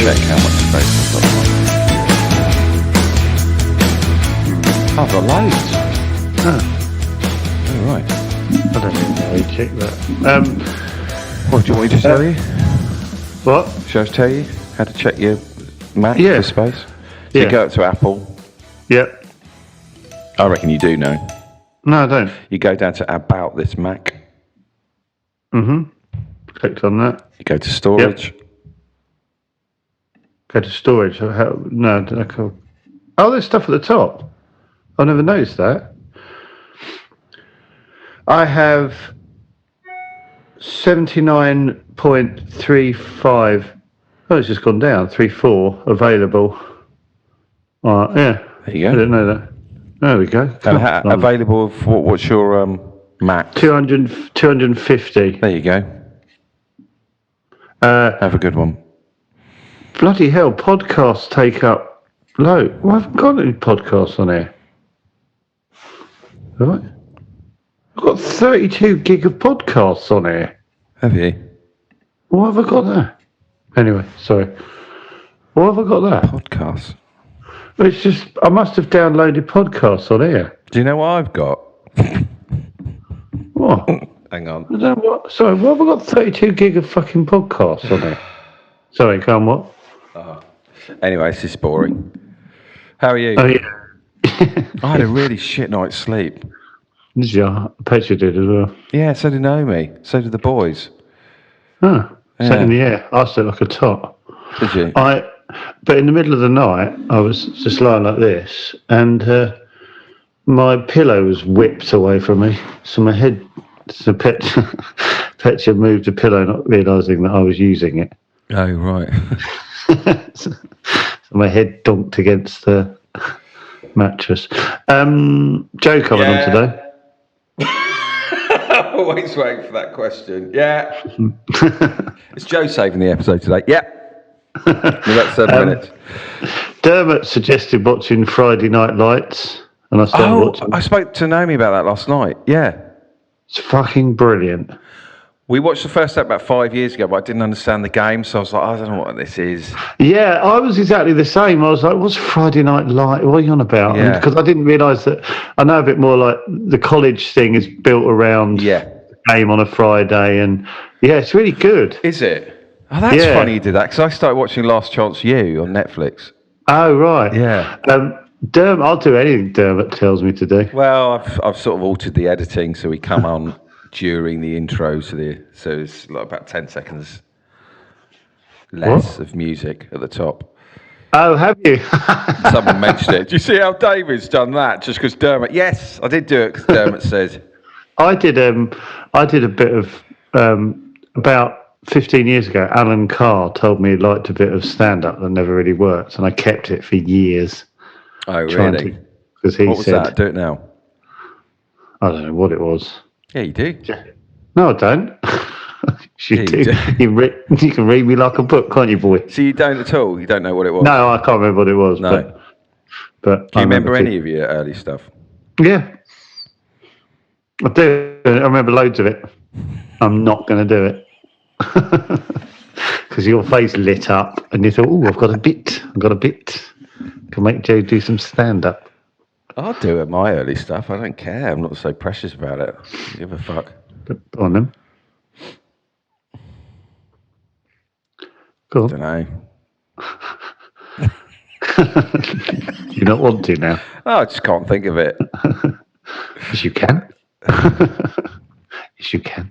check how much space I've got. I've got loads. Oh, Right. I don't even know how you check that. What do you want me to tell you? What? Shall I tell you how to check your Mac Yeah. for space? So Yeah. you go up to Apple. Yep. I reckon you do know. No, I don't. You go down to About This Mac. Clicked on that. You go to Storage. Go to storage. No, I can't. Oh, there's stuff at the top. I never noticed that. I have 79.35. Oh, it's just gone down. 34 available. Yeah. There you go. I didn't know that. There we go. And available for what's your Mac? 250. There you go. Have a good one. Bloody hell, podcasts take up low. Well, I haven't got any podcasts on here. Have I? I've got 32 gig of podcasts on here. Have you? Why have I got that? Anyway, sorry. Why have I got that? Podcasts. It's just, I must have downloaded podcasts on here. Do you know what I've got? What? Hang on. I don't know what. Sorry, why have I got 32 gig of fucking podcasts on here? Sorry, come on, what? Anyway, this is boring. How are you? Oh, yeah. I had a really shit night's sleep. Did you? I bet you did as well. Yeah, so did Naomi. So did the boys. Huh. Yeah. Sat in the air. I slept like a top. Did you? But in the middle of the night, I was just lying like this, and my pillow was whipped away from me. So my head, Petya moved the pillow, not realising that I was using it. Oh, right. So my head donked against the mattress. Joe coming on today. Always waiting for that question. Yeah. Is Joe saving the episode today? Yeah. About 7 minutes. Dermot suggested watching Friday Night Lights, and I started watching. I spoke to Naomi about that last night. Yeah. It's fucking brilliant. We watched the first step about 5 years ago, but I didn't understand the game, so I was like, I don't know what this is. Yeah, I was exactly the same. I was like, what's Friday Night Light? What are you on about? Yeah. Because I didn't realise that. I know a bit more like the college thing is built around the game on a Friday, and yeah, it's really good. Is it? Oh, that's funny you did that, because I started watching Last Chance U on Netflix. Oh, right. Yeah. Dermot, I'll do anything Dermot tells me to do. Well, I've sort of altered the editing, so we come on during the intro so it's like about 10 seconds less of music at the top. Oh, have you? Someone mentioned it. Do you see how David's done that? Just because Dermot... Yes, I did do it because Dermot said... I did a bit of... about 15 years ago, Alan Carr told me he liked a bit of stand-up that never really worked, and I kept it for years. Oh, really? Because he what was said... that? Do it now. I don't know what it was. Yeah, you do. No, I don't. You do. You can read me like a book, can't you, boy? So you don't at all? You don't know what it was? No, I can't remember what it was. No. But do you remember any of your early stuff? Yeah. I do. I remember loads of it. I'm not going to do it. Because your face lit up and you thought, oh, I've got a bit. Can make Joe do some stand-up. I'll do it, my early stuff. I don't care. I'm not so precious about it. Give a fuck. Go on then. Go on. Don't know. Do you not want to now? Oh, I just can't think of it. Yes, you can. Yes, you can.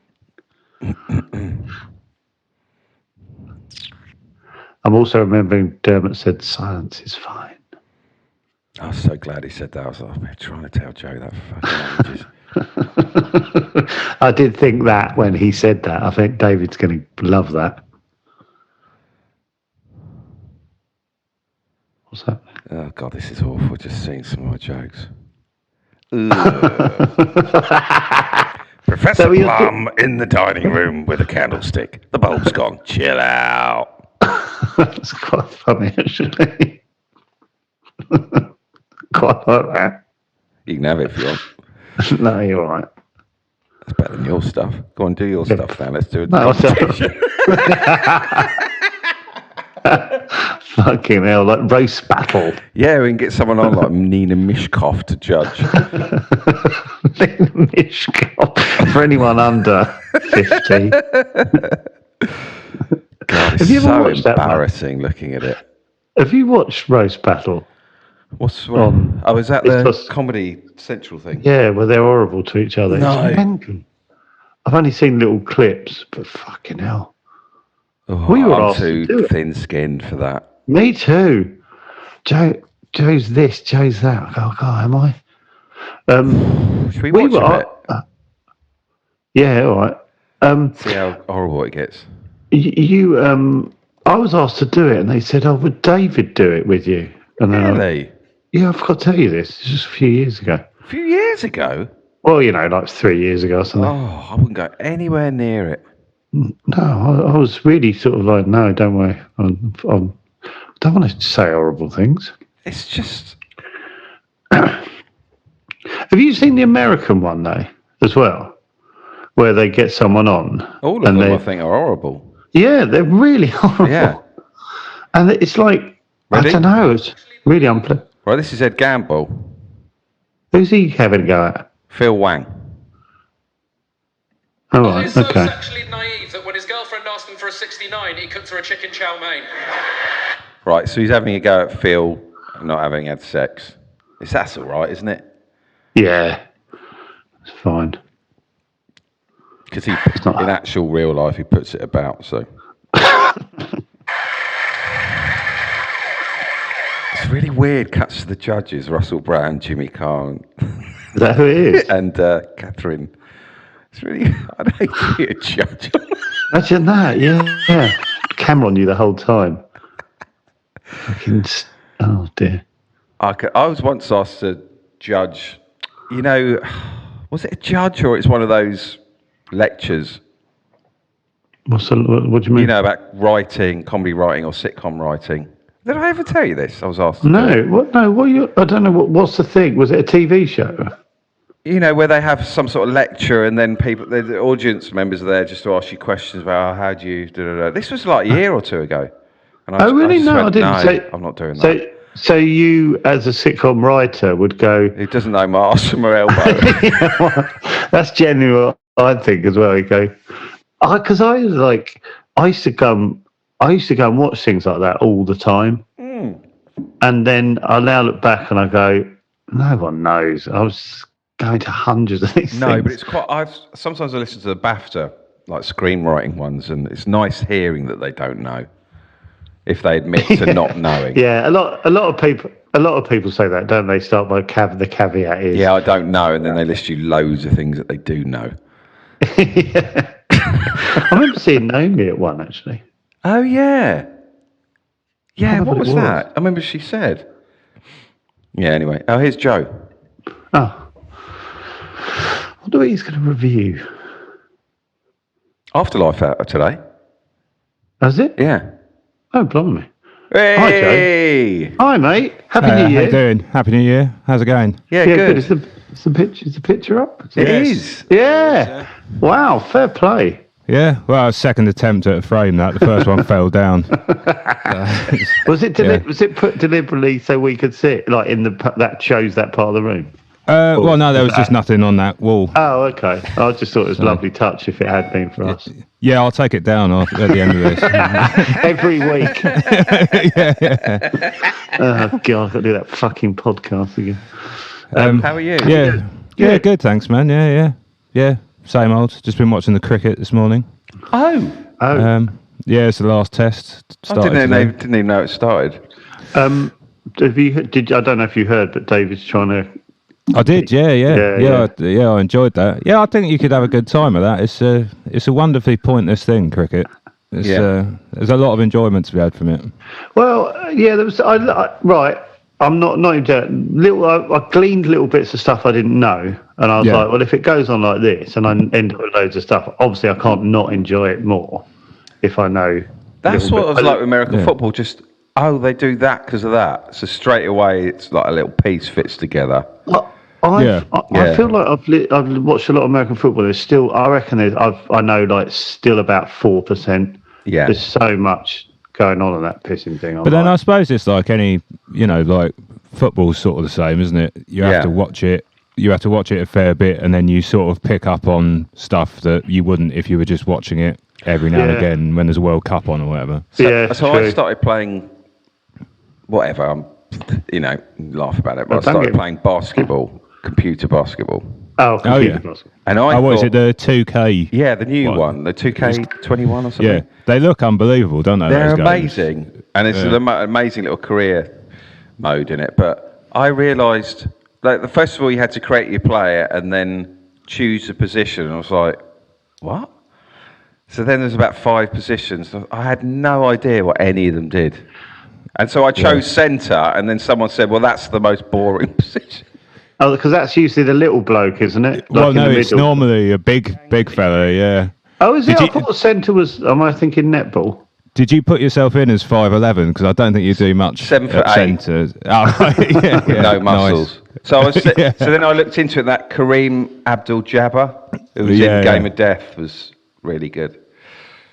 I'm also remembering Dermot said silence is fine. I was so glad he said that. I was like, I've been trying to tell Joe that for fucking ages. I did think that when he said that. I think David's going to love that. What's that? Oh, God, this is awful. Just seeing some of my jokes. Professor Plum in the dining room with a candlestick. The bulb's gone. Chill out. That's quite funny, actually. Quite like that. You can have it if you want. No, you're all right. That's better than your stuff. Go on, do your stuff now. Let's do it. No, Fucking hell, like roast battle. Yeah, we can get someone on like Nina Mishkov to judge. Mishkov. For anyone under 50. God, it's Have you ever so watched that one? embarrassing looking at it. Have you watched Roast Battle? What's wrong? Oh, is that it's the just- Comedy Central thing? Yeah, well, they're horrible to each other. No. It's mental. I've only seen little clips, but fucking hell. Oh, We were I'm asked to do too it. thin-skinned for that. Me too. Joe's this, Joe's that. I go, God, am I? Should we watch a bit? Yeah, all right. See how horrible it gets. I was asked to do it, and they said, "Oh, would David do it with you?" And then Really? I forgot to tell you this. It's just a few years ago. A few years ago? Well, like 3 years ago or something. Oh, I wouldn't go anywhere near it. No, I was really sort of like, no, don't worry. I don't want to say horrible things. It's just... Have you seen the American one, though, as well? Where they get someone on. All of them, I think, are horrible. Yeah, they're really horrible. Yeah. And it's like, Ready? I don't know, it's really unpleasant. Right, this is Ed Gamble. Who's he having a go at? Phil Wang. Oh, right, He's so okay. sexually naive that when his girlfriend asked him for a 69, he cooked her a chicken chow mein. Right, so he's having a go at Phil not having had sex. That's all right, isn't it? Yeah, it's fine. Because in not- actual real life, he puts it about, so... It's really weird, cuts to the judges, Russell Brand, Jimmy Carr, Is that who it is? and Catherine. It's really... I'd hate to be a judge. Imagine that, yeah. Camera on you the whole time. Oh, dear. I was once asked to judge, was it a judge or it's one of those lectures, What do you mean? about writing, comedy writing or sitcom writing. Did I ever tell you this? I was asked to do No, it. what? No, I don't know. What's the thing? Was it a TV show? Where they have some sort of lecture and then the audience members are there just to ask you questions about how do you... This was like a year or two ago. And I Really? just No, went, I didn't. No, So, I'm not doing that. So you, as a sitcom writer, would go... Who doesn't know my arse from my elbow? That's genuinely what I think as well. You go, because I used to go and watch things like that all the time, and then I now look back and I go, no one knows. I was going to hundreds of these No, things. but it's quite... Sometimes I listen to the BAFTA, like screenwriting ones, and it's nice hearing that they don't know. If they admit to not knowing. Yeah, a lot of people say that, don't they? Start by the caveat is. Yeah, I don't know, and then they list you loads of things that they do know. Yeah. I remember seeing Naomi at one actually. Oh yeah, yeah. What What was it was. that? I remember she said. Yeah. Anyway, here's Joe. Oh, I wonder what he's going to review. Afterlife out today. Has it? Yeah. Oh, blimey. Hey. Hi, mate. Happy New How Year. you doing? Happy New Year. How's it going? Yeah, Yeah, good. Is the picture up? It is. Yeah. Wow. Fair play. Yeah. Well, second attempt at a frame. That the first one fell down. Was it was it put deliberately so we could sit like in that shows that part of the room? Well, no, there was just nothing on that wall. Oh, okay. I just thought it was a lovely touch if it had been for us. Yeah, I'll take it down at the end of this. Every week. Oh, God, I've got to do that fucking podcast again. How are you? Yeah, good. Thanks, man. Yeah. Same old. Just been watching the cricket this morning. Oh. Yeah, it's the last test. I didn't even know it started. Have you? I don't know if you heard, but David's trying to. I did, yeah. I enjoyed that. Yeah, I think you could have a good time with that. It's a wonderfully pointless thing, cricket. There's a lot of enjoyment to be had from it. Well, yeah, there was. Right, I'm not even little. I gleaned little bits of stuff I didn't know, and I was like, well, if it goes on like this, and I end up with loads of stuff, obviously I can't not enjoy it more if I know. That's what I was like with American Yeah. football. Just they do that because of that. So straight away, it's like a little piece fits together. I feel like I've watched a lot of American football. There's still, I reckon, I know like still about 4%. Yeah. There's so much going on that pissing thing. But then I suppose it's like any, like football's sort of the same, isn't it? You have to watch it. You have to watch it a fair bit, and then you sort of pick up on stuff that you wouldn't if you were just watching it every now and again when there's a World Cup on or whatever. So I started playing whatever. I'm, laugh about it, but I started playing basketball, computer basketball. Oh, computer basketball. And I what is it, the 2K? Yeah, the new one, the 2K21 or something. Yeah, they look unbelievable, don't they? They're those amazing, games? and it's an amazing little career mode in it. But I realised, like, the first of all, you had to create your player and then choose a position. And I was like, what? So then there's about 5 positions. I had no idea what any of them did. And so I chose centre, and then someone said, well, that's the most boring position. Oh, because that's usually the little bloke, isn't it? Well, no, it's normally a big fella, yeah. Oh, is it? I thought centre was, am I thinking netball? Did you put yourself in as 5'11"? Because I don't think you do much 7'8". centre. Oh, with no muscles. Nice. So I was, so then I looked into it, that Kareem Abdul-Jabbar, who was in Game of Death, was really good.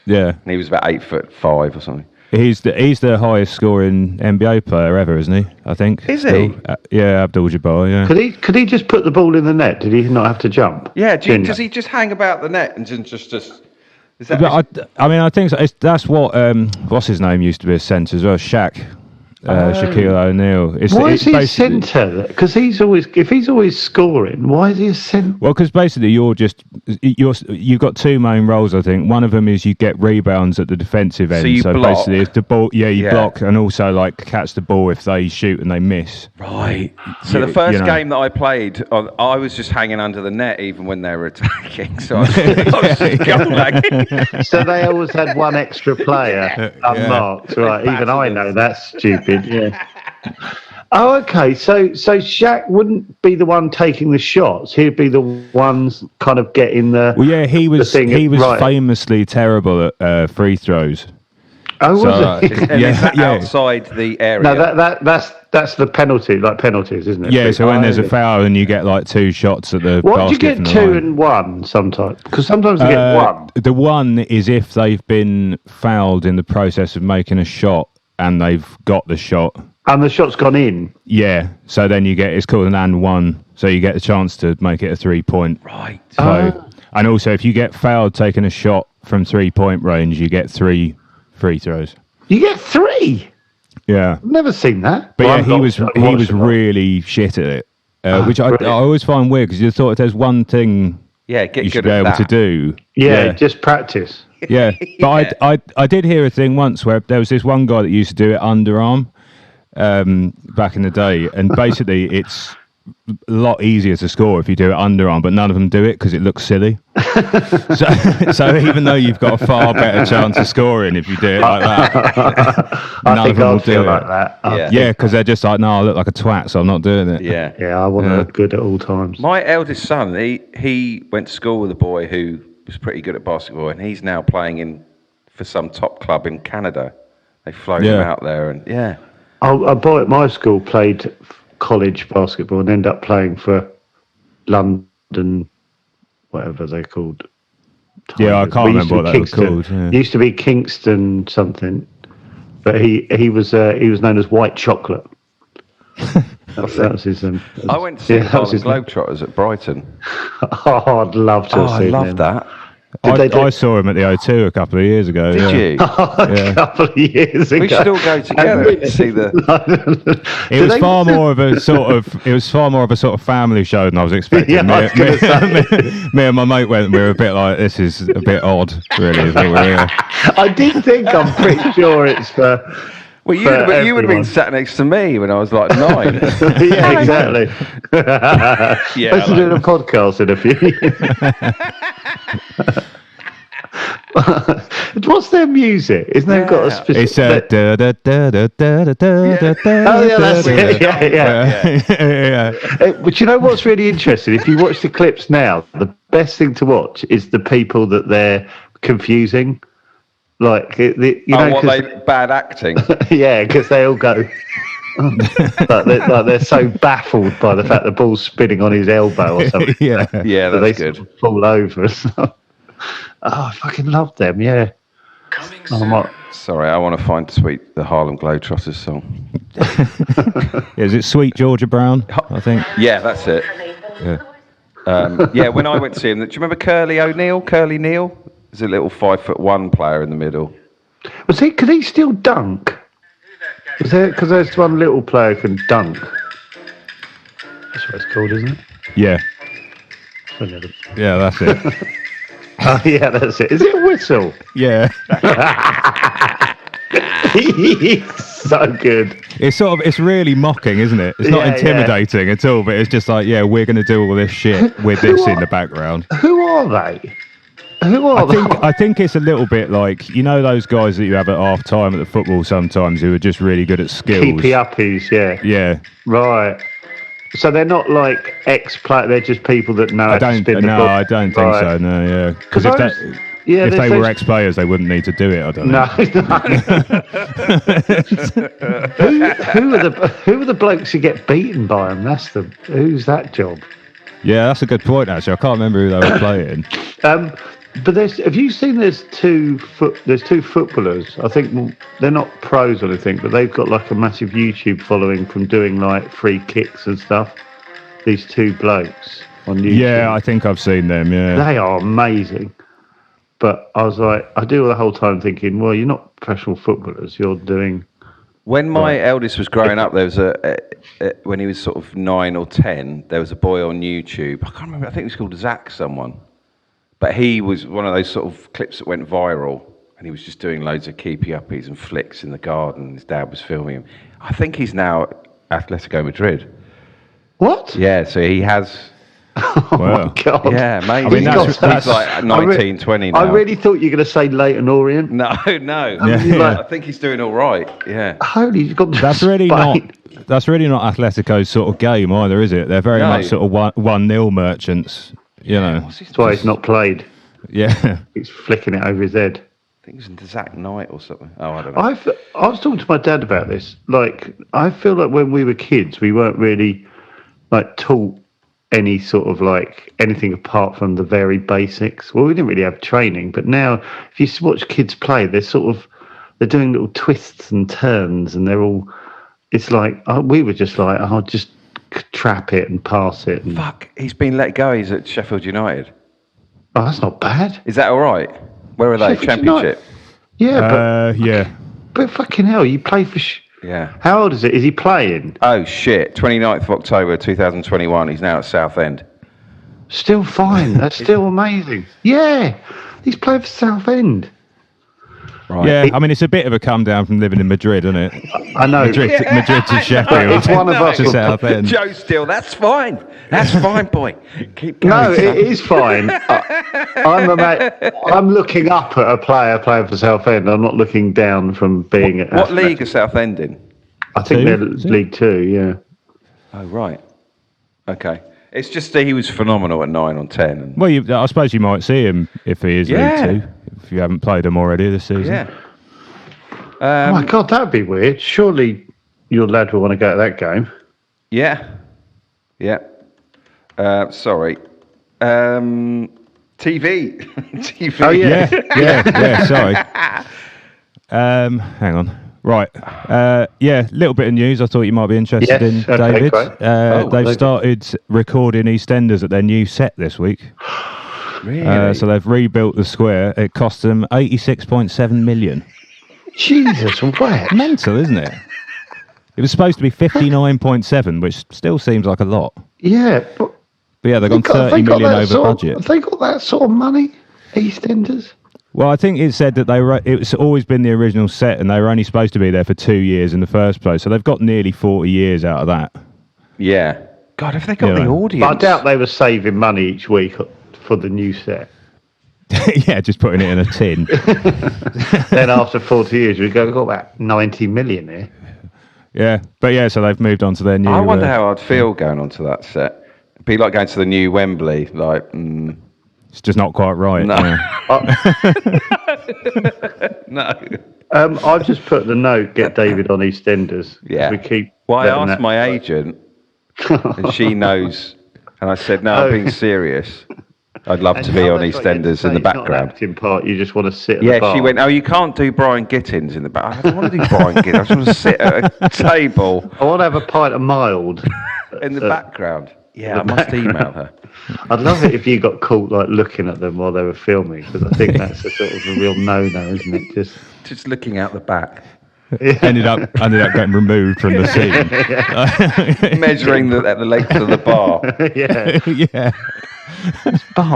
Yeah. And he was about 8'5" or something. He's the highest scoring NBA player ever, isn't he? I think. Is he? Yeah, Abdul-Jabbar. Yeah. Could he just put the ball in the net? Did he not have to jump? Yeah. Does he just hang about the net and just? Is that? I think so. That's what what's his name used to be a centre as well. Shaquille O'Neal. Why is he a centre? Because if he's always scoring, why is he a centre? Well, because basically you've got 2 main roles. I think one of them is you get rebounds at the defensive end. So block. Basically, if the ball, you block, and also like catch the ball if they shoot and they miss. Right. So the first game that I played, I was just hanging under the net even when they were attacking. So I was just goalbagging. So they always had one extra player unmarked, right? Even I know that's stupid. Yeah. Oh, okay. So Shaq wouldn't be the one taking the shots. He'd be the ones kind of getting the. Well, yeah, he was famously terrible at free throws. Oh, was he? Outside the area. No, that's the penalty, like penalties, isn't it? Yeah. So when there's a foul and you get like 2 shots at the. Why do you get 2 and 1 sometimes? Because sometimes you get 1. The one is if they've been fouled in the process of making a shot. And they've got the shot. And the shot's gone in. Yeah. So then it's called an and 1. So you get a chance to make it a 3-point. Right. So, and also if you get fouled taking a shot from 3-point range, you get 3 free throws. You get 3? Yeah. I've never seen that. But he was really shit at it. Which I always find weird because you thought if there's one thing you should be able to do. Yeah, just practice. Yeah, but I did hear a thing once where there was this one guy that used to do it underarm back in the day, and basically it's a lot easier to score if you do it underarm, but none of them do it because it looks silly. so even though you've got a far better chance of scoring if you do it like that, none of them will do it like that. Yeah, because they're just like, no, I look like a twat, so I'm not doing it. Yeah, I want to look good at all times. My eldest son, he went to school with a boy who was pretty good at basketball, and he's now playing for some top club in Canada. They flown him out there, and A boy at my school played college basketball and ended up playing for London, whatever they're called. Yeah, I can't remember what that was called. Yeah. It used to be Kingston something, but he was known as White Chocolate. That was his. I went to see the Harlem Globetrotters at Brighton. I'd love to have seen them. I love that. I saw him at the O2 a couple of years ago. Did you? A couple of years ago. We should all go together to see the. It was far more of a sort of family show than I was expecting. Me and my mate went, and we were a bit like, this is a bit odd, really. I did think, I'm pretty sure it's for. Well, you would have been sat next to me when I was like 9. Yeah, exactly. Let's do a podcast in a few years. What's their music? Isn't they've got a specific? It's da da da da da da da. Oh yeah, that's it. Yeah. But you know what's really interesting? If you watch the clips now, the best thing to watch is the people that they're confusing. Like bad acting. Yeah, because they all go. they're so baffled by the fact the ball's spinning on his elbow or something. Yeah, that's they good. Sort of fall over. Oh, I fucking love them. Yeah. Coming I soon. might, Sorry, I want to find the Harlem Globetrotters song. Is it Sweet Georgia Brown? I think. Yeah, that's it. Yeah. Yeah, when I went to see him, do you remember Curly Neal? There's a little 5'1" player in the middle. could he still dunk? Was there, because there's one little player who can dunk. That's what it's called, isn't it? Yeah. Whatever. Yeah, that's it. Oh, yeah, that's it. Is it a whistle? Yeah. He's so good. It's really mocking, isn't it? It's not Yeah, intimidating at all, but it's just like, yeah, we're going to do all this shit with this in the background. Who are they? Who are they? I think it's a little bit like, you know, those guys that you have at half time at the football sometimes who are just really good at skills. Keepy uppies, yeah. Yeah. Right. So they're not like ex-player, they're just people that know how to spin the ball. I don't think so, no, yeah. Because if they were ex-players, they wouldn't need to do it, I don't know. No. Who are the blokes who get beaten by them? Who's that job? Yeah, that's a good point, actually. I can't remember who they were playing. But have you seen there's two footballers? I think they're not pros or anything, but they've got like a massive YouTube following from doing like free kicks and stuff. These two blokes on YouTube. Yeah, I think I've seen them, yeah. They are amazing. But I was like, I do the whole time thinking, well, you're not professional footballers. You're doing. When my eldest was growing up, there was when he was sort of 9 or 10, there was a boy on YouTube. I can't remember. I think he was called Zach someone. But he was one of those sort of clips that went viral, and he was just doing loads of keepy uppies and flicks in the garden. His dad was filming him. I think he's now at Atletico Madrid. What? Yeah, so he has. Oh Wow. my God. Yeah, amazing. I mean, he's like 19, 20 now. I really thought you were going to say Leighton Orient. No. Yeah. I think he's doing all right. Yeah. Holy, you've got That's really not Atletico's sort of game either, is it? They're very much sort of 1-0 merchants, you know. That's why he's not played. Yeah. He's flicking it over his head. I think it was into Zach Knight or something. Oh, I don't know. I was talking to my dad about this. Like, I feel like when we were kids, we weren't really like taught any sort of like anything apart from the very basics. Well, we didn't really have training, but now if you watch kids play, they're doing little twists and turns, and it's like we were just like, just trap it and pass it. And, Fuck, he's been let go. He's at Sheffield United. oh, that's not bad. Is that all right? Where are they? Sheffield Championship? Yeah, Yeah. but fucking hell, you play for. Yeah. How old is it? Is he playing? Oh, shit. 29th of October, 2021. He's now at Southend. Still fine. That's still amazing. Yeah, he's playing for Southend. Right. Yeah, I mean, it's a bit of a come down from living in Madrid, isn't it? I know. Madrid to Sheffield. It's one of us. To Southend. Joe Still, that's fine. That's fine, boy. Keep going. No, it is fine. I'm looking up at a player playing for Southend. I'm not looking down from being at. What league is Southend in? I think they're Two? League Two. Yeah. Oh, right. Okay. It's just that he was phenomenal at 9 or 10. And Well, I suppose you might see him if he is Yeah. League Two, if you haven't played him already this season. yeah. Oh my God, that'd be weird. Surely your lad will want to go to that game. Yeah. Yeah. Sorry. TV. TV. Oh yeah. Yeah, sorry. Hang on. Right. Yeah, little bit of news I thought you might be interested Yes, in, okay, David. great. Oh, They've okay. started recording EastEnders at their new set this week. Really? So they've rebuilt the square. It cost them 86.7 million. Jesus, where? Mental, isn't it? It was supposed to be 59.7, which still seems like a lot. Yeah, but yeah, they've gone 30 million over budget. Have they got that sort of money, EastEnders? Well, I think it said that it's always been the original set, and they were only supposed to be there for 2 years in the first place. So they've got nearly 40 years out of that. Yeah. God, have they got Yeah. the audience? I doubt they were saving money each week for the new set. Yeah, just putting it in a tin. Then after 40 years, we've got about 90 million here. Yeah, but yeah, so they've moved on to their new. I wonder how I'd feel going onto that set. It'd be like going to the new Wembley. Like, It's just not quite right. No. Yeah. no. I've just put the note, get David on EastEnders. Yeah. We keep. Well, I letting asked that my slide. agent, and she knows. And I said, "No, I'm being serious." I'd love to be on EastEnders in the background. It's not an acting part. You just want to sit. At the bar. She went, "Oh, you can't do Brian Gittins in the back." I don't want to do Brian Gittins. I just want to sit at a table. I want to have a pint of mild in the background. Yeah, I must email her. I'd love it if you got caught like looking at them while they were filming, because I think that's a sort of a real no-no, isn't it? Just looking out the back. Yeah. ended up getting removed from the scene. Measuring the length of the bar. Yeah.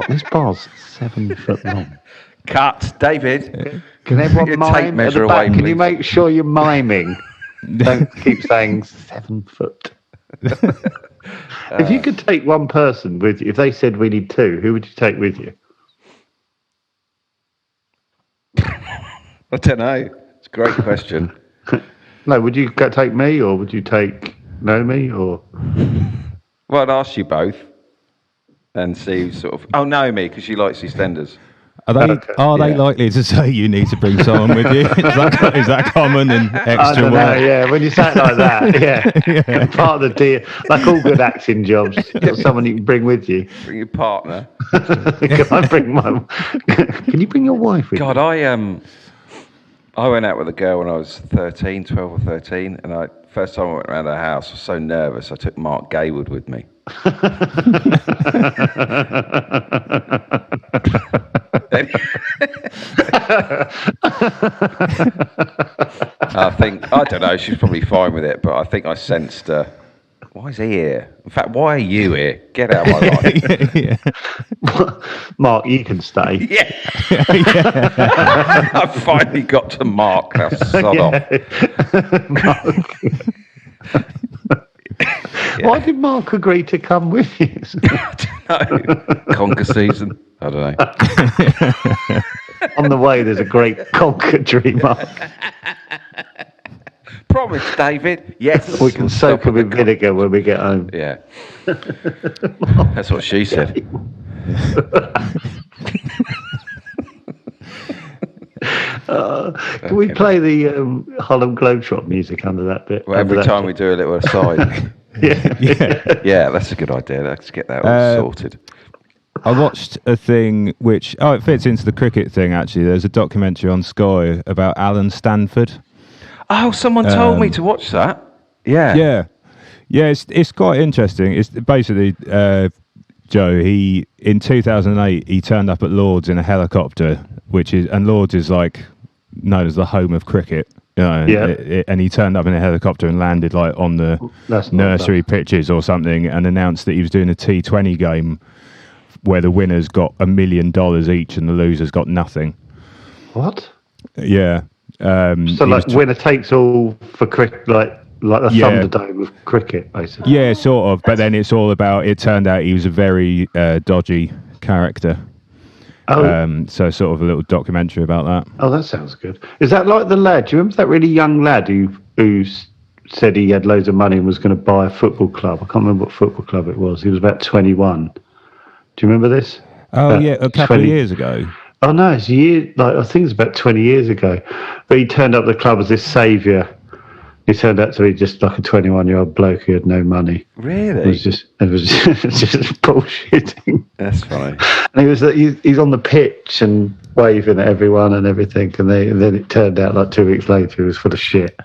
This bar's 7 foot long. Cut, David. Can everyone mime tape measure at the back? away, Can you please? make sure you're miming? Don't keep saying 7 foot. If you could take one person with you, if they said we need 2, who would you take with you? I don't know. It's a great question. No, would you take me, or would you take Naomi, or? Well, I'd ask you both and see sort of. Oh, Naomi, because she likes EastEnders. Are they likely to say you need to bring someone with you? Is that common and I extra don't know, work? yeah. When you say it like that, yeah. Part of the deal, like all good acting jobs, you've got someone you can bring with you. Bring your partner. Can I bring my? Can you bring your wife with? God, I went out with a girl when I was 12 or 13, and first time I went around her house, I was so nervous, I took Mark Gaywood with me. I don't know, she's probably fine with it, but I think I sensed why is he here? In fact, why are you here? Get out of my life. Yeah. Mark, you can stay. Yeah. I finally got to Mark. Now sod off. Mark. Why did Mark agree to come with you? I don't know. Conker season. I don't know. On the way, there's a great conker tree, Mark. Promise, David. Yes. We can soak them in vinegar when we get home. Yeah. That's what she said. Can we play the Harlem Globetrot music under that bit? Well, every time we do a little aside. Yeah, that's a good idea. Let's get that all sorted. I watched a thing which it fits into the cricket thing actually. There's a documentary on Sky about Alan Stanford. Oh, someone told me to watch that. Yeah. It's quite interesting. It's basically Joe. He in 2008 he turned up at Lord's in a helicopter, and Lord's is like known as the home of cricket. You know, and he turned up in a helicopter and landed like on the nursery pitches or something, and announced that he was doing a T20 game where the winners got $1 million each and the losers got nothing. What? Yeah. So like winner takes all for cricket, like the Thunderdome of cricket, basically. Yeah, sort of. But then it's all about. It turned out he was a very dodgy character. Oh. So sort of a little documentary about that. Oh, that sounds good. Is that like the lad? Do you remember that really young lad who said he had loads of money and was going to buy a football club? I can't remember what football club it was. He was about 21. Do you remember this? Oh, yeah, a couple of years ago. Oh no, it's I think it's about 20 years ago. But he turned up at the club as this saviour. He turned out to be just like a 21-year-old bloke who had no money. Really? It was just bullshitting. That's funny. And he's on the pitch and waving at everyone and everything, and then it turned out like 2 weeks later he was full of shit.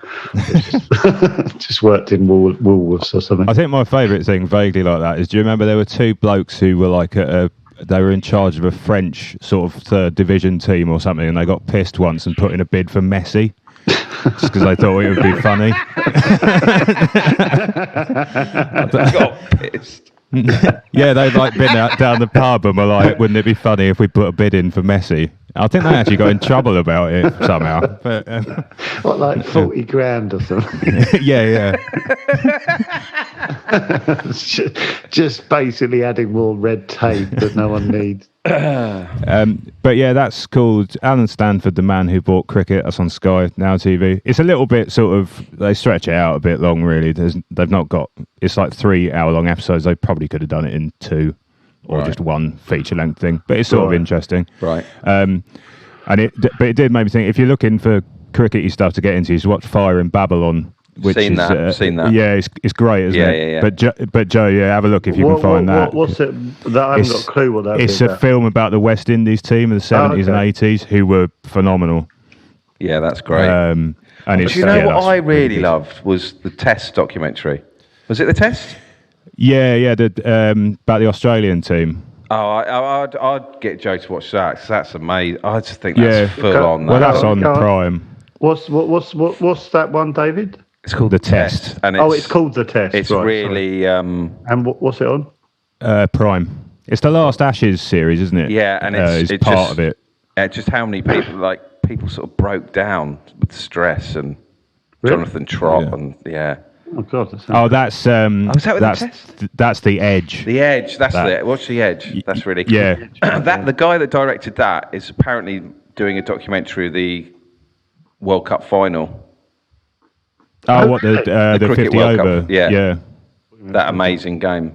Just worked in Woolworths or something. I think my favourite thing vaguely like that is, do you remember there were two blokes who were like they were in charge of a French sort of third division team or something, and they got pissed once and put in a bid for Messi just because they thought it would be funny. Got pissed. Yeah, they'd like been out down the pub and were like, wouldn't it be funny if we put a bid in for Messi? I think they actually got in trouble about it somehow. But, what, like 40 grand or something? Yeah. just basically adding more red tape that no one needs. But yeah, that's called Alan Stanford, the man who bought cricket. That's on Sky Now TV. It's a little bit sort of, they stretch it out a bit long, really. They've not got, it's like 3-hour-long episodes. They probably could have done it in 2 or just one feature-length thing. But it's sort of interesting. Right. But it did make me think, if you're looking for crickety stuff to get into, you should watch Fire in Babylon which Seen is that, seen that. Yeah, it's great, isn't it? Yeah. But Joe, yeah, have a look if you can find that. What's it? That I haven't got a clue what that is. It's a film about the West Indies team of the 70s and 80s who were phenomenal. Yeah, that's great. And it's, Do you know what that's I really good. loved was the Test documentary. Was it the Test? Yeah, about the Australian team. Oh, I'd get Joe to watch that 'cause that's amazing. I just think that's full on. Well, that's Go on on. Prime. What's that one, David? It's called The Test. and It's called The Test. It's right, really And what's it on? Prime. It's the last Ashes series, isn't it? yeah, and it's it's part just, of it. Just how many people sort of broke down with stress and Really? Jonathan Trott Yeah. and yeah. Oh God, that's Oh, that's is that with The Test? that's The Edge. The Edge, that's That- it. Watch The Edge. That's really cool. Yeah. The guy that directed that is apparently doing a documentary of the World Cup final. Oh, what the Cricket 50 World Cup, over? yeah. That amazing game.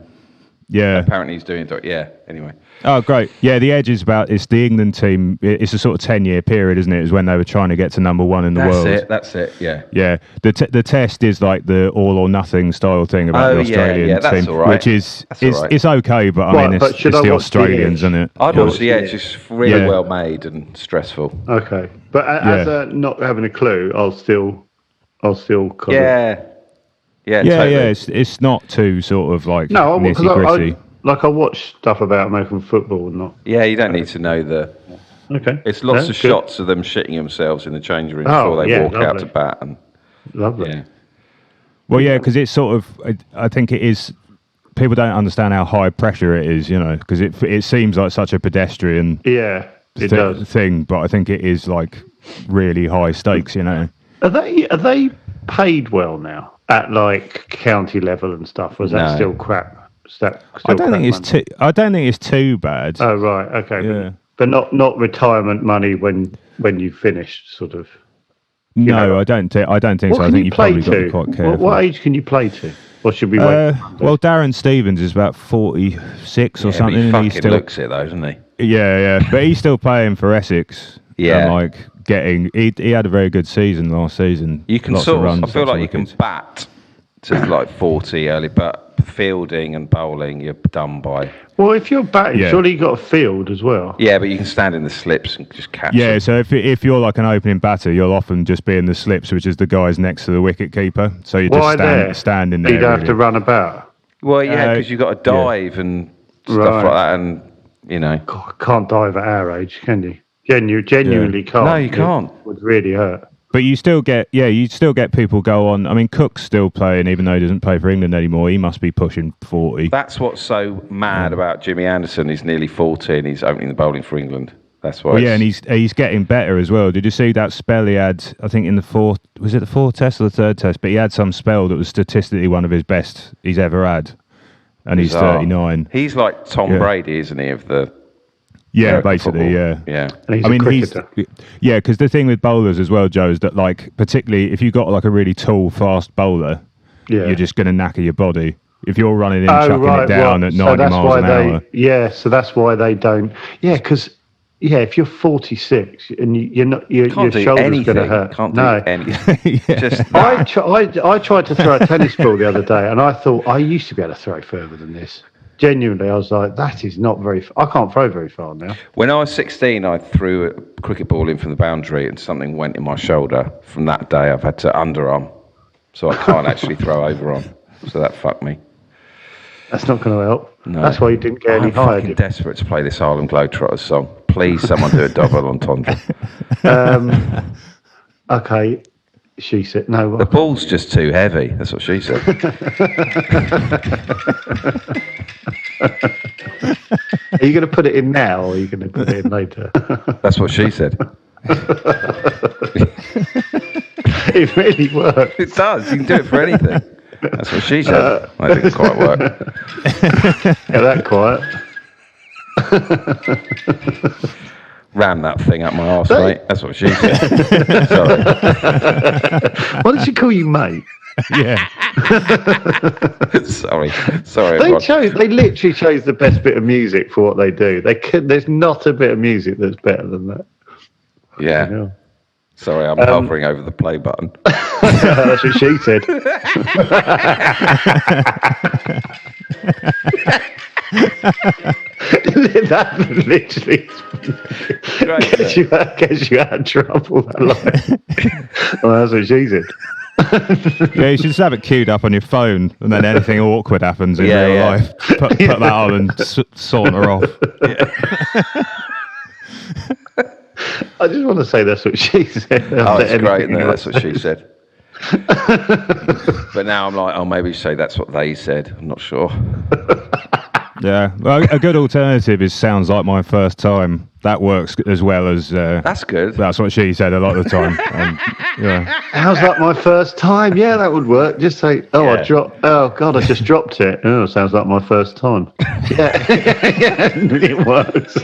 Yeah. Apparently he's doing it. Yeah. Anyway. Oh, great. Yeah, The Edge is it's the England team. It's a sort of 10-year period, isn't it? Is when they were trying to get to number one in the world. That's it. Yeah. Yeah, the Test is like the all or nothing style thing about the Australian that's team, all right. which is That's all right. it's okay, but I Right, mean but it's should I the watch The Australians, Edge? isn't it? I'd watch The Edge. It's really Yeah. well made and stressful. Okay, but as a not having a clue, I'll still kind of. Yeah. Yeah. Yeah, Totally. yeah, it's not too sort of like No, nitty because gritty. I watch stuff about American football and not. Yeah, you don't need to know the. Okay, It's lots Yeah, of good. shots of them shitting themselves in the change room Oh, before they yeah, walk out lovely. to bat. And Lovely. yeah. Well, yeah, because it's sort of I think it is. People don't understand how high pressure it is, because it seems like such a pedestrian Yeah, it does. thing, but I think it is like really high stakes, Are they paid well now at like county level and stuff? Or is that No. still crap? I don't think it's too. I don't think it's too bad. Oh right, okay. Yeah. But not retirement money when you finish, sort of. No, I don't think so. I What think can you've you play probably got to to? be quite careful. What age can you play to? Or should we wait? Well, Darren Stevens is about 46 or Yeah, but something, he and fucking he's still looks it though, doesn't he? yeah, but he's still playing for Essex. Yeah. and he had a very good season last season. You can Lots sort of runs, I feel lots of like you can wickets. bat to like 40 early, but fielding and bowling you're done by. Well, if you're batting, Yeah. surely you got a field as well. Yeah, but you can stand in the slips and just catch Yeah, them. so if you're like an opening batter, you'll often just be in the slips, which is the guys next to the wicket keeper. So you Why just there? stand in You there. don't have to really. run about. Well, yeah, Uh, because you've got to dive and stuff Right. like that, and God, can't dive at our age, can you? Genuinely can't. No, you can't. It would really hurt. But you still get people go on. I mean, Cook's still playing, even though he doesn't play for England anymore. He must be pushing 40. That's what's so mad about Jimmy Anderson. He's nearly 40 and he's opening the bowling for England. That's why. Well, yeah, and he's getting better as well. Did you see that spell he had? I think in the fourth test or the third test? But he had some spell that was statistically one of his best he's ever had, and he's Bizarre. 39. He's like Tom Yeah. Brady, isn't he? Of the Yeah, American basically, football. yeah. Yeah. And he's I mean, a cricketer. because the thing with bowlers as well, Joe, is that like particularly if you got like a really tall, fast bowler, Yeah. you're just going to knacker your body. If you're running in, chucking it down at 90 miles an hour. Yeah, so that's why they don't. Yeah, because if you're 46 and you're not, your Can't do shoulder's anything. going to hurt. Can't do no. anything. Just I tried to throw a tennis ball the other day, and I thought I used to be able to throw further than this. Genuinely, I was like, that is not very. I can't throw very far now. when I was 16, I threw a cricket ball in from the boundary and something went in my shoulder. From that day, I've had to underarm, so I can't actually throw overarm. So that fucked me. That's not going to help. No. That's why you didn't get any I'm higher. fucking desperate to play this Harlem Globetrotters song. Please, someone do a double entendre. Okay, she said no. The ball's just too heavy. That's what she said. Are you going to put it in now, or are you going to put it in later? That's what she said. It really works. It does. You can do it for anything. That's what she said. I didn't quite work. Yeah, that quiet. Ram that thing up my arse, mate. That's what she said. Sorry. Why did she call you mate? Yeah. Sorry, everyone. They literally chose the best bit of music for what they do. There's not a bit of music that's better than that. Yeah. Yeah. Sorry, I'm hovering over the play button. That's what she said. That literally gets you out of trouble. Well, that's what she said. Yeah, you should just have it queued up on your phone, and then anything awkward happens in real life, put that on and saunter off. I just want to say that's what she said. Oh, it's great, isn't it? That's what she said. But now I'm like, oh, maybe say that's what they said. I'm not sure. Yeah, well, a good alternative is "sounds like my first time." That works as well as. That's good. That's what she said a lot of the time. And, yeah. Sounds like my first time. Yeah, that would work. Just say, I dropped. Oh God, I just dropped it. Oh, sounds like my first time. Yeah, yeah, it works.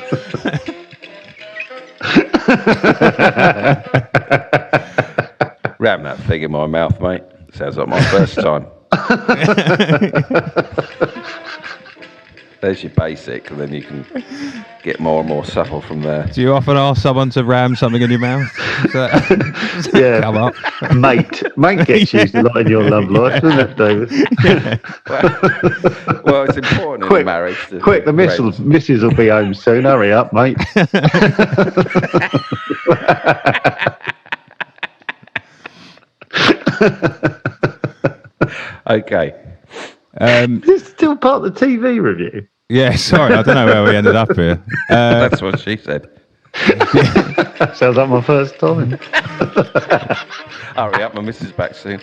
Ram that thing in my mouth, mate. Sounds like my first time. There's your basic, and then you can get more and more supple from there. Do you often ask someone to ram something in your mouth? Yeah, come up. Mate gets used a lot in your love life, doesn't it, David? Yeah. Well, it's important in a marriage. Quick, the missus will be home soon. Hurry up, mate. Okay. Is this still part of the TV review? Yeah, sorry, I don't know where we ended up here. That's what she said. Sounds like my first time. Hurry up, my missus back soon.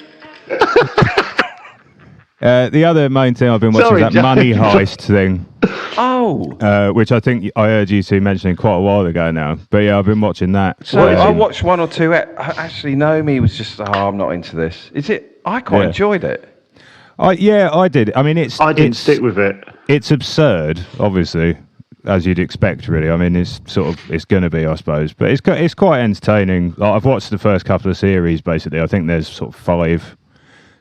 The other main thing I've been watching is that money heist thing. Oh. Which I think I heard you two mentioning quite a while ago now. But yeah, I've been watching that. So I watched one or two. Actually, Naomi was just, I'm not into this. Is it? I quite enjoyed it. I did. I mean, I didn't stick with it. It's absurd, obviously, as you'd expect, really. I mean, it's going to be, I suppose. But it's quite entertaining. Like, I've watched the first couple of series, basically. I think there's sort of 5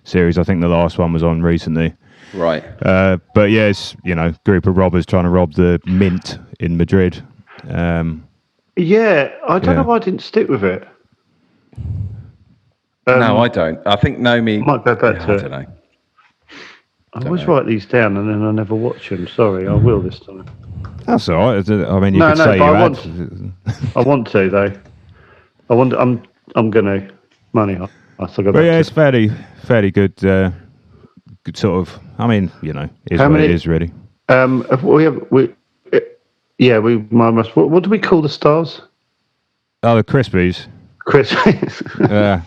series. I think the last one was on recently. Right. But yeah, it's, group of robbers trying to rob the mint in Madrid. Yeah, I don't know why I didn't stick with it. No, I don't. I think Naomi... Might go back to it. I don't know. I always write these down and then I never watch them. Sorry, I will this time. That's all right. I mean, you could say you had. I want to, though. I'm going to. Money. I forgot. But yeah, it's fairly good. Good sort of. I mean, is what it is, really. We must. What do we call the stars? Oh, the Crispies. Crispies. Yeah.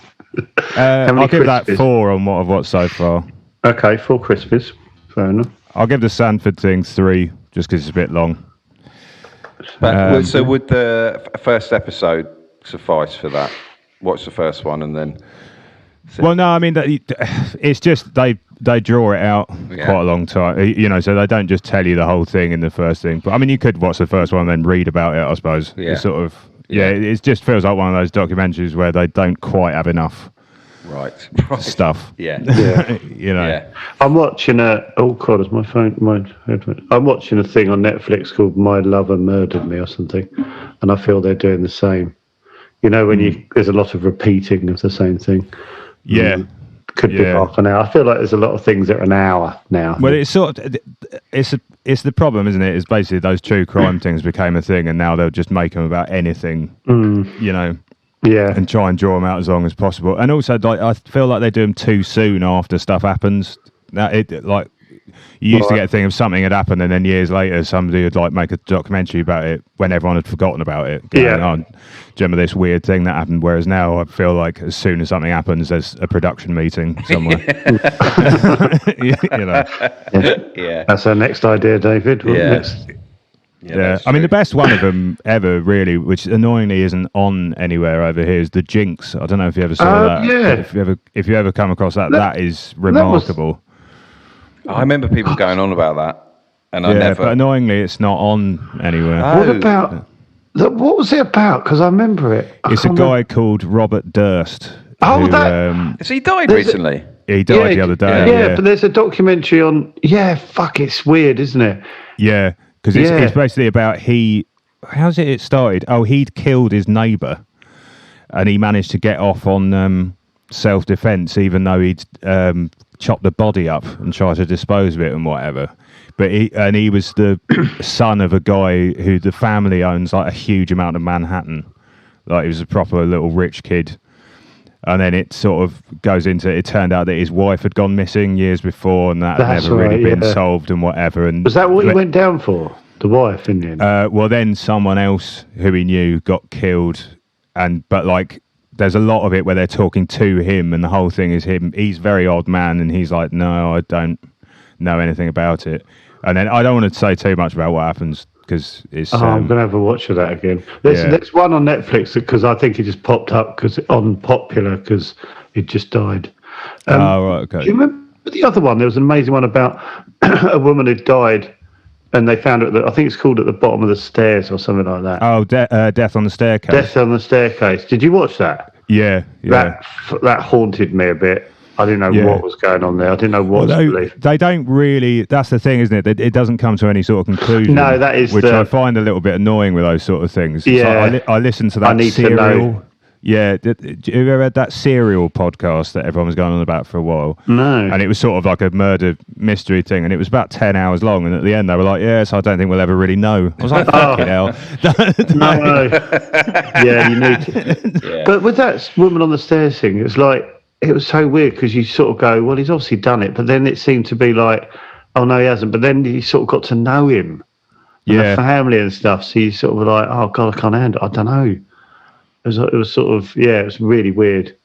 I'll give that 4 on what I've watched so far. Okay, 4 Crispies. Fair enough. I'll give the Sanford thing 3, just because it's a bit long. But, so would the first episode suffice for that? Watch the first one and then... Well, no, I mean, it's just they draw it out quite a long time, so they don't just tell you the whole thing in the first thing. But, I mean, you could watch the first one and then read about it, I suppose. Yeah. It's sort of... Yeah, it just feels like one of those documentaries where they don't quite have enough... Right. Stuff. Yeah. Yeah. I'm watching oh God, is my headphone? I'm watching a thing on Netflix called My Lover Murdered Me or something, and I feel they're doing the same. When there's a lot of repeating of the same thing. Yeah. Could be half an hour. I feel like there's a lot of things that are an hour now. Well, it's sort of it's the problem, isn't it? Is basically those true crime things became a thing, and now they'll just make them about anything. Yeah, and try and draw them out as long as possible. And also, I feel like they do them too soon after stuff happens. Now, you used to get a thing of something had happened, and then years later, somebody would make a documentary about it when everyone had forgotten about it. Do you remember this weird thing that happened? Whereas now, I feel like as soon as something happens, there's a production meeting somewhere. Yeah. That's our next idea, David. Yeah, I mean, the best one of them ever, really, which annoyingly isn't on anywhere over here, is the Jinx. I don't know if you ever saw that. Yeah. If you ever come across that, that is remarkable. I remember people going on about that, and I never. But annoyingly, it's not on anywhere. What about? What was it about? Because I remember it. It's a guy called Robert Durst. Oh, has he died recently? He died the other day. Yeah, but there's a documentary on. Yeah, fuck, it's weird, isn't it? Yeah. Because it's basically about how's it started? Oh, he'd killed his neighbour, and he managed to get off on self-defense, even though he'd chopped the body up and tried to dispose of it and whatever. But he was the son of a guy who the family owns like a huge amount of Manhattan. Like he was a proper little rich kid. And then it sort of goes into, it turned out that his wife had gone missing years before, and that had never really been solved and whatever. And was that what he went down for? The wife, in the end? Well, then someone else who he knew got killed, but like there's a lot of it where they're talking to him, and the whole thing is him. He's a very odd man, and he's like, no, I don't know anything about it. And then I don't want to say too much about what happens, because it's. I'm going to have a watch of that again. There's one on Netflix because I think it just popped up because it just died. Right, okay. Do you remember the other one? There was an amazing one about a woman who died, and they found it. I think it's called At the Bottom of the Stairs or something like that. Oh, Death on the Staircase. Death on the Staircase. Did you watch that? Yeah. That haunted me a bit. I didn't know what was going on there. I didn't know what to believe. They don't really. That's the thing, isn't it? It doesn't come to any sort of conclusion. No, that is which I find a little bit annoying with those sort of things. Yeah, like I listened to that Serial. Yeah, have you ever read that Serial podcast that everyone was going on about for a while? No. And it was sort of like a murder mystery thing, and it was about 10 hours long. And at the end, they were like, "Yes, I don't think we'll ever really know." I was like, "Fucking hell!" No. Yeah, you need to. Yeah. But with that woman on the stairs thing, it's like. It was so weird because you sort of go, well, he's obviously done it, but then it seemed to be like, oh no, he hasn't. But then you sort of got to know him, and the family and stuff. So you sort of like, oh god, I can't handle it. I don't know. It was sort of it was really weird.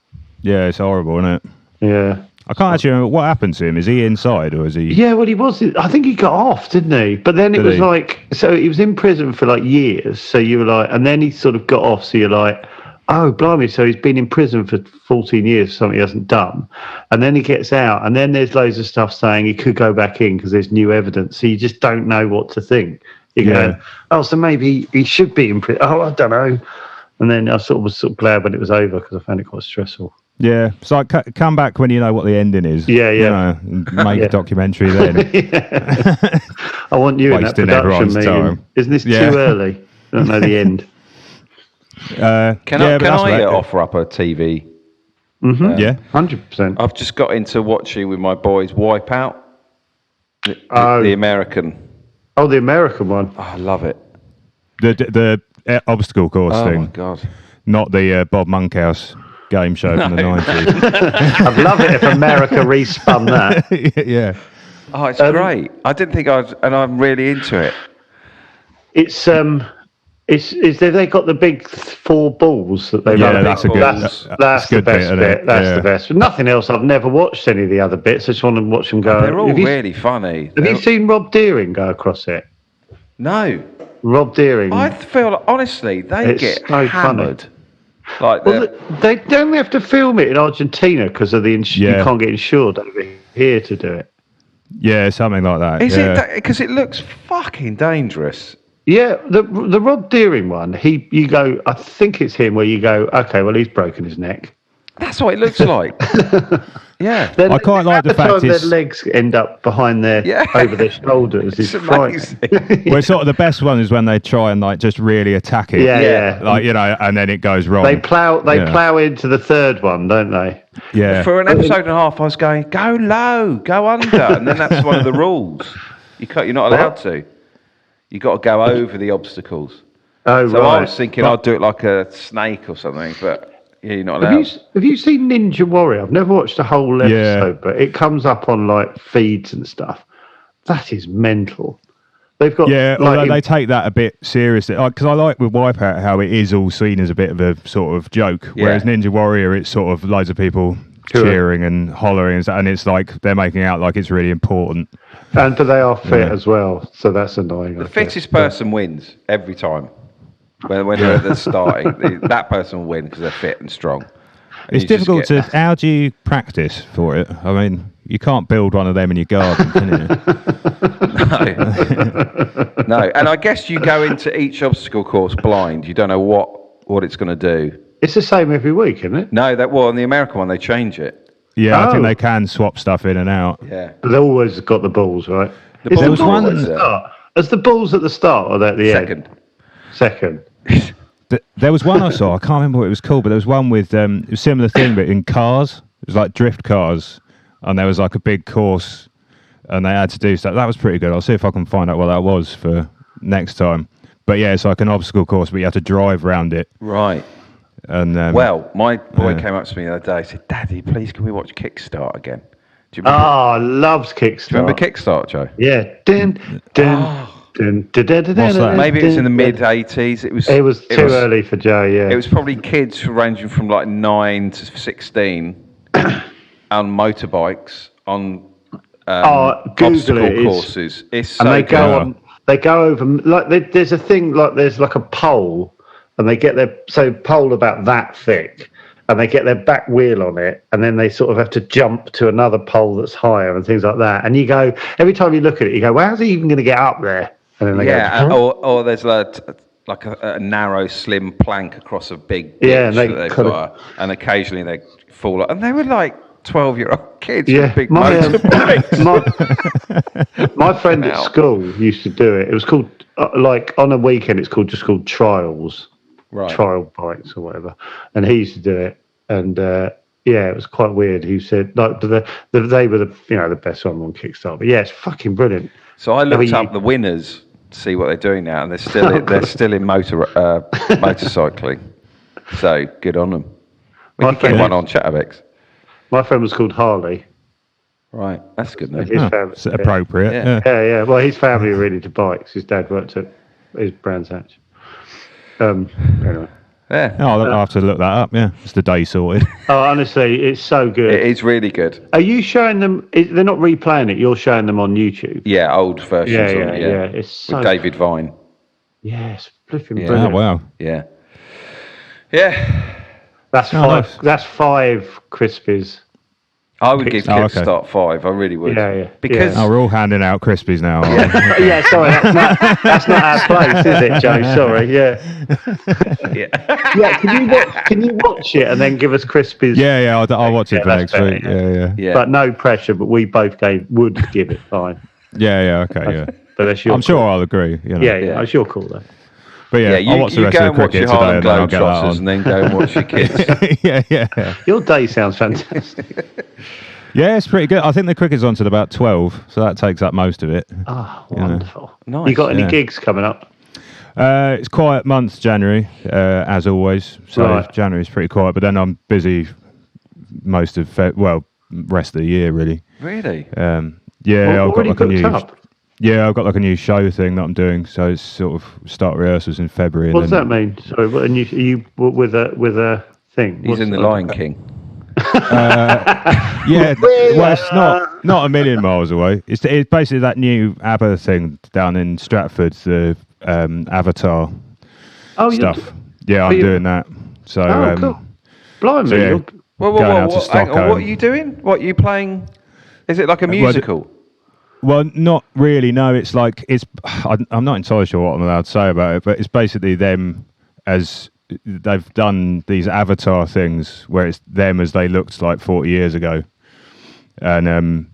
Yeah, it's horrible, isn't it? Yeah. I can't actually remember what happened to him. Is he inside or is he? Yeah, well, he was. I think he got off, didn't he? But then it was like, so he was in prison for like years. So you were like, and then he sort of got off. So you're like. Oh, blimey, so he's been in prison for 14 years for something he hasn't done. And then he gets out, and then there's loads of stuff saying he could go back in because there's new evidence. So you just don't know what to think. You're going, oh, so maybe he should be in prison. Oh, I don't know. And then I was sort of glad when it was over because I found it quite stressful. Yeah, so come back when you know what the ending is. Yeah. You know, and make a documentary then. I want you in that production meeting. Time. Isn't this too early? I don't know the end. Can I offer up a TV? Yeah, 100%. I've just got into watching with my boys Wipeout, the American. Oh, the American one. Oh, I love it. The obstacle course thing. Oh my god! Not the Bob Monkhouse game show from the 90s. I'd love it if America respun that. Yeah. Oh, it's great. I didn't think and I'm really into it. It's they got the big 4 balls that they run. Yeah, that's a good. That's the best bit. That's the best. But nothing else. I've never watched any of the other bits. I just want to watch them go. They're all really funny. Have you seen Rob Deering go across it? No. Rob Deering. I feel honestly they get so hammered. Funny. Like they don't have to film it in Argentina because of you can't get insured over here to do it. Yeah, something like that. Is it because it looks fucking dangerous? Yeah, the Rob Deering one, you go, I think it's him where you go, okay, well, he's broken his neck. That's what it looks like. Yeah. Then I quite like the fact their legs end up behind over their shoulders. It's amazing. Well, sort of the best one is when they try and like just really attack it. Yeah. Like, you know, and then it goes wrong. They plow into the third one, don't they? Yeah. For an episode and a half, I was going, go low, go under. And then that's one of the rules. You're not allowed to. You got to go over the obstacles. Oh, so right. I was thinking I'd do it like a snake or something, but you're not allowed. Have you seen Ninja Warrior? I've never watched a whole episode, but it comes up on like feeds and stuff. That is mental. They've got although they take that a bit seriously, because I like with Wipeout how it is all seen as a bit of a sort of joke, whereas Ninja Warrior it's sort of loads of people cheering and hollering, and it's like they're making out like it's really important. But they are fit as well, so that's annoying. The fittest person wins every time. When they're starting, that person will win because they're fit and strong. It's difficult to. How do you practice for it? I mean, you can't build one of them in your garden, can you? No. And I guess you go into each obstacle course blind. You don't know what it's going to do. It's the same every week, isn't it? No, on the American one they change it. Yeah, I think they can swap stuff in and out. Yeah, they always got the balls right. Is the balls at the start? As the balls at the start or at the end? Second. There was one I saw. I can't remember what it was called, but there was one with it was a similar thing, but in cars. It was like drift cars, and there was like a big course, and they had to do stuff. That was pretty good. I'll see if I can find out what that was for next time. But yeah, it's like an obstacle course, but you have to drive around it. Right. And well, my boy came up to me the other day. He said, "Daddy, please, can we watch Kickstart again?" Do you Oh, remember? I loves Kickstart. Do you remember Kickstart, Joe? Yeah. Dun, dun, dun, dun, dun, dun, What's that? Maybe it was in the dun, mid dun. '80s. It was Too early for Joe. Yeah. It was probably kids ranging from like 9 to 16 on motorbikes on Google obstacle it. courses. It's so And they good. go on. They go over like there's a thing like there's like a pole, and they get their pole about that thick, and they get their back wheel on it, and then they sort of have to jump to another pole that's higher and things like that. And you go every time you look at it, you go, well, how's he even going to get up there? And then they go, or there's like a narrow, slim plank across a big ditch Yeah, and they that they've kinda- got, and occasionally they fall. And they were like 12-year-old kids Yeah, with big my motorbikes. my friend at Out. school used to do it. It was called like on a weekend. It's called trials, Right. trial bikes or whatever. And he used to do it, and yeah, it was quite weird. He said like they were the best one on Kickstarter. But yeah, it's fucking brilliant. So I I looked mean, up the winners to see what they're doing now, and they're still in motorcycling. So good on them. We My could get friend- one on Chatterbox. My friend was called Harley. Right, that's good name. His Oh, family, it's appropriate. Yeah. Yeah. yeah. Well, his family were really into bikes. His dad worked at his Brands Hatch. Anyway. Yeah, Oh, I'll have to look that up. Yeah, it's the day sorted. Oh, honestly, it's so good. it is really good. Are you showing them? They're not replaying it. You're showing them on YouTube. Yeah, old versions Yeah, of it. yeah. It's so with David Vine. yes, flipping Yeah. Oh brilliant. wow. Yeah, yeah. That's Oh, five. nice. That's 5 Crispies. I would give Oh, okay. Kickstart 5. I really would. Yeah. Because Oh, we're all handing out Crispies now. Yeah, sorry, that's not our place, is it, Joe? Sorry. Yeah. Yeah. Can you watch it and then give us Crispies? yeah. I'll watch it for that's next week. better, Yeah. yeah. But no pressure. But we both would give it 5. Yeah. Okay. Yeah. But that's your. I'm sure call. I'll agree. You know. Yeah. Yeah. It's your call though. But yeah, yeah, I'll watch the you rest go of and the watch cricket your today, Harlem and then I'll get that Globetrotters, on. and then go and watch your kids. yeah. Your day sounds fantastic. Yeah, it's pretty good. I think the cricket's on till about 12, so that takes up most of it. Oh, You know. wonderful. Nice, You got any yeah. gigs coming up? It's quiet month, January, as always. So Right. January's pretty quiet, but then I'm busy most of rest of the year really. Really? Yeah, I've got already like a booked new. up. Yeah, I've got like a new show thing that I'm doing. So it's sort of start rehearsals in February. What does and that mean? Sorry, what, and you with a thing? He's in The Lion King. Yeah, well, it's not a million miles away. It's basically that new Abba thing down in Stratford, the Avatar Oh, stuff. Yeah, I'm you- doing that. So, Cool. Blimey. so yeah, you're- Whoa, Going out to hang on, Stockholm. what are you doing? What are you playing? Is it like a musical? well, not really. No, it's like I'm not entirely sure what I'm allowed to say about it, but it's basically them as they've done these Avatar things where it's them as they looked like 40 years ago, and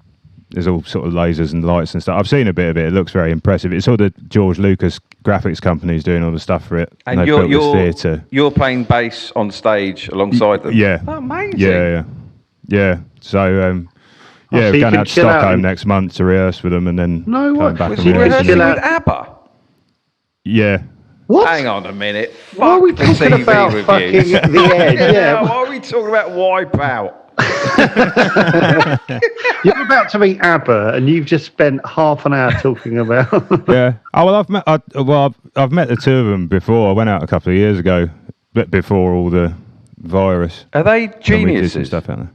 there's all sort of lasers and lights and stuff. I've seen a bit of it. It looks very impressive. It's all the George Lucas graphics companies doing all the stuff for it. And they've built this theatre. you're playing bass on stage alongside them? Yeah. Oh, amazing. Yeah. So, so we're you going can out to chill out Stockholm and- next month to rehearse with them, and then No way. coming back Was and you Yeah, rehearsing chill with out. ABBA? Yeah. What? Hang on a minute. Why are we Fuck the talking TV about reviews. fucking The Edge? Yeah. Why are we talking about Wipeout? You're about to meet ABBA, and you've just spent half an hour talking about. Yeah. Oh well, I've met the two of them before. I went out a couple of years ago, but before all the virus. Are they And we did some geniuses? stuff out there.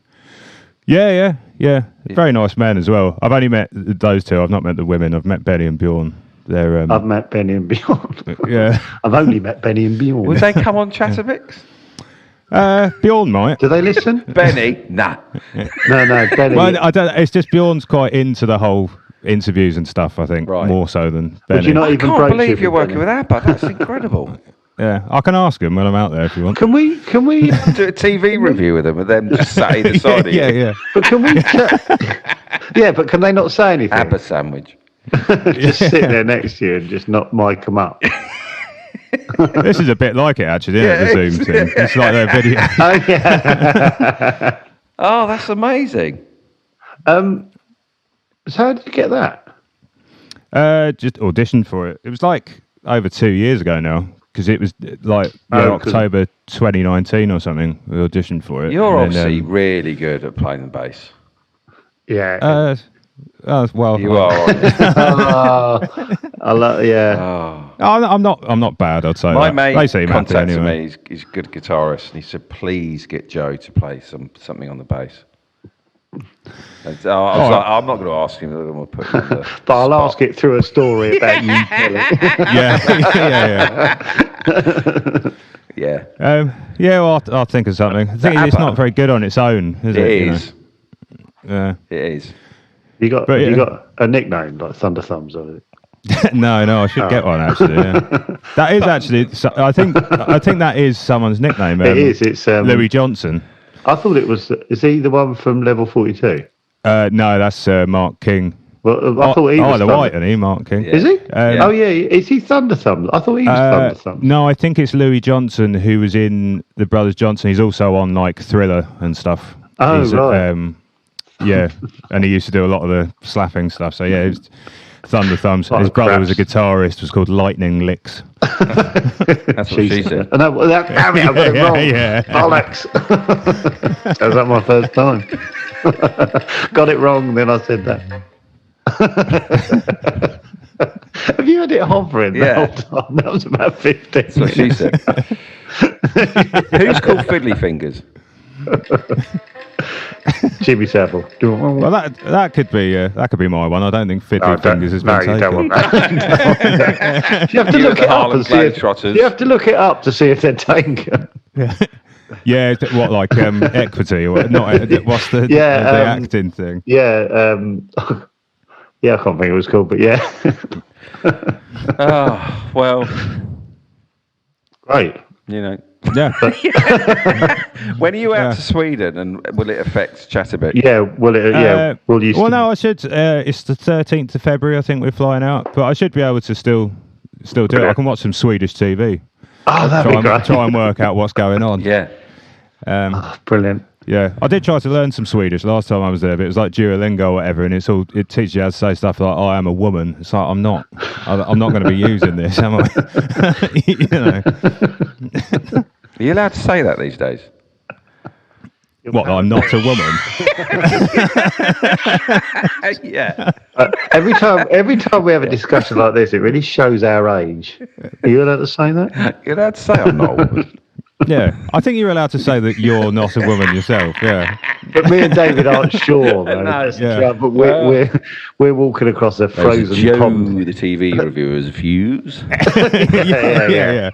Yeah. Very nice men as well. I've only met those two. I've not met the women. I've met Benny and Bjorn. They're I've met Benny and Bjorn. yeah. I've only met Benny and Bjorn. Would they come on Chatterbox? Bjorn might. Do they listen? Benny? Nah. No, Benny. Well, I don't. It's just Bjorn's quite into the whole interviews and stuff. I think Right. more so than Benny. Would you not I even can't broach believe it you're with working Benny? with ABBA. That's incredible. Yeah, I can ask him when I'm out there if you want. Can we? Do a TV review with them and then just sat either side of you. yeah. But can we? Yeah, but can they not say anything? ABBA sandwich. Just sit there next to you and just not mic them up. This is a bit like it, actually, isn't it? The Zoom thing. It's like their video. Oh yeah. Oh, that's amazing. So how did you get that? Just auditioned for it. It was like over 2 years ago now, because it was like October 2019 or something. We auditioned for it. You're and then, obviously really good at playing the bass. Yeah. Well, You are. Aren't you? I love. Yeah. Oh. I'm not bad. I'd say My that. mate They seem happy contacted anyway. me. He's a good guitarist, and he said, "Please get Joe to play something on the bass." And, I was like, "I'm not going to ask him. I'm going to put him on the But I'll spot." ask it through a story about you telling. Yeah. Yeah, Well, I'll think of something. I think it's Abba. not very good on its own, is it? it you know? is. Yeah. It is. You got But, you yeah. got a nickname like Thunder Thumbs or it? No, I should get one actually. Yeah. That is actually. I think that is someone's nickname. It is. It's Louis Johnson. I thought it was. Is he the one from Level 42? No, that's Mark King. Well, I thought he was. Isle of Thunder- Wight, isn't he, Mark King? Yeah. Is he? Yeah. Oh yeah. Is he Thunder Thumbs? I thought he was Thunder Thumbs. No, I think it's Louis Johnson who was in the Brothers Johnson. He's also on like Thriller and stuff. Oh, He's, right. Yeah, and he used to do a lot of the slapping stuff. So yeah, it was Thunder Thumbs. Lot His of brother was a craps. guitarist. Was called Lightning Licks. That's what she said. No, damn it, I got it wrong. Yeah. Bollocks. That was my first time. Got it wrong, then I said that. Have you had it hovering the Yeah. whole time? That was about 15 That's what she minutes. said. Who's called Fiddly Fingers? Jimmy Savile. Well, that could be my one. I don't think Fiddly Fingers has been you taken. don't want that. You have to You look at the it up Harlem and see if, Globetrotters. you have to look it up to see if they're taken. Yeah, what like equity or not? What's the acting thing? Yeah, yeah, I can't think it was called, but yeah. Oh, well, Great. you know. Yeah, When are you out Yeah. to Sweden, and will it affect Chatterbit? Yeah, well, we'll use. Well, no, I should. It's the 13th of February. I think we're flying out, but I should be able to still do it. I can watch some Swedish TV. Oh, that'd be great. Try and work out what's going on. Yeah. Brilliant. Yeah, I did try to learn some Swedish last time I was there, but it was like Duolingo or whatever, and it teaches you how to say stuff like "I am a woman." It's like I'm not going to be using this, am I? You know, Are you allowed to say that these days? what? I'm not a woman. Yeah. Every time we have a discussion like this, it really shows our age. Are you allowed to say that? You're allowed to say I'm not a woman. Yeah, I think you're allowed to say that you're not a woman yourself. Yeah, But me and David aren't sure, though. No, That's the yeah. trouble. We're walking across a frozen Joe, pond. the TV reviewer's views. Yeah.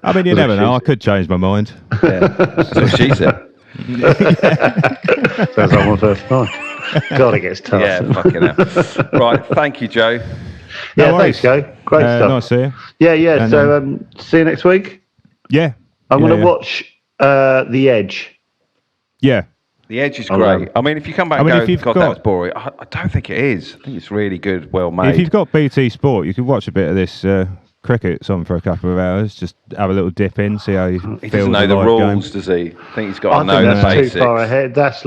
I mean, you never know. I could change my mind. Yeah. That's what she said. Sounds like my first time. God, it gets tough. Yeah, fucking hell. Right, thank you, Joe. Yeah, No thanks, worries. Joe. Great stuff. Nice to see you. Yeah. And, So, see you next week. Yeah, I'm Yeah, going to yeah. watch The Edge. Yeah, The Edge is I great. know. I mean, if you come back I mean, and if go, you've God, that got- was boring, I don't think it is. I think it's really good, well made. if you've got BT Sport, you could watch a bit of this cricket. It's on for a couple of hours. Just have a little dip in, see how you He feel. doesn't know with the live rules, game. does he? I think he's got I to know think the that's basics. too far ahead. That's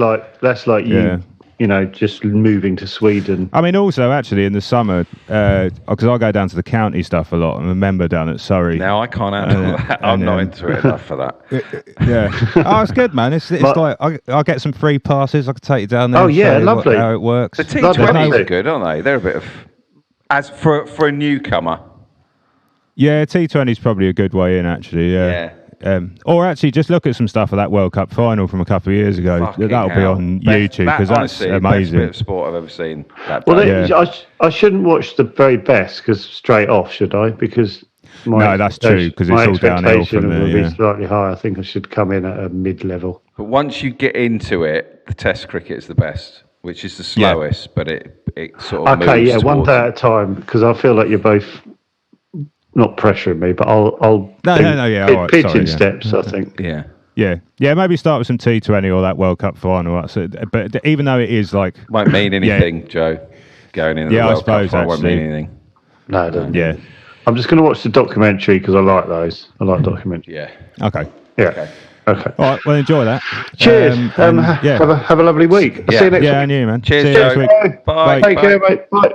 like you, Yeah. just moving to Sweden. I mean, also actually in the summer, because I go down to the county stuff a lot. I'm a member down at Surrey. Now I can't handle that. I'm and, not into it enough for that. Yeah. Oh, it's good, man. It's But- like I'll get some free passes. I can take you down there. Oh, and show yeah, you lovely. how it works. The Lovely. T20s are good, aren't they? They're a bit of as for a newcomer. Yeah, T20 is probably a good way in, actually. Yeah. Or actually, just look at some stuff of that World Cup final from a couple of years ago. Fucking That'll be hell. on Best- YouTube that, because that's honestly, Best amazing. bit of sport I've ever seen. That Well, day. Yeah. I shouldn't watch the very best because straight off, should I? Because No, that's true, 'cause it's my all downhill expectation from there, will yeah. be slightly higher. I think I should come in at a mid-level. But once you get into it, the Test cricket is the best, which is the Yeah. slowest, but it sort of Okay, moves yeah, one towards day it. at a time because I feel like you're both not pressuring me, but I'll No, do yeah, pitch all right, sorry, in yeah. steps. I think. Yeah. Yeah. Maybe start with some T20 or that World Cup final. That's it. But even though it is like, Won't mean anything, Joe. Going in at Yeah, the I World Cup suppose, final won't mean actually. anything. No, I don't. yeah, I'm just going to watch the documentary because I like those. I like documentaries. Yeah. Okay. Yeah. Okay. All right. Well, enjoy that. Cheers. And, yeah. Have a lovely week. I'll see you next Yeah, week. and you, man. Cheers, See you Joe. next week. Bye. Bye. Take care, mate. Bye.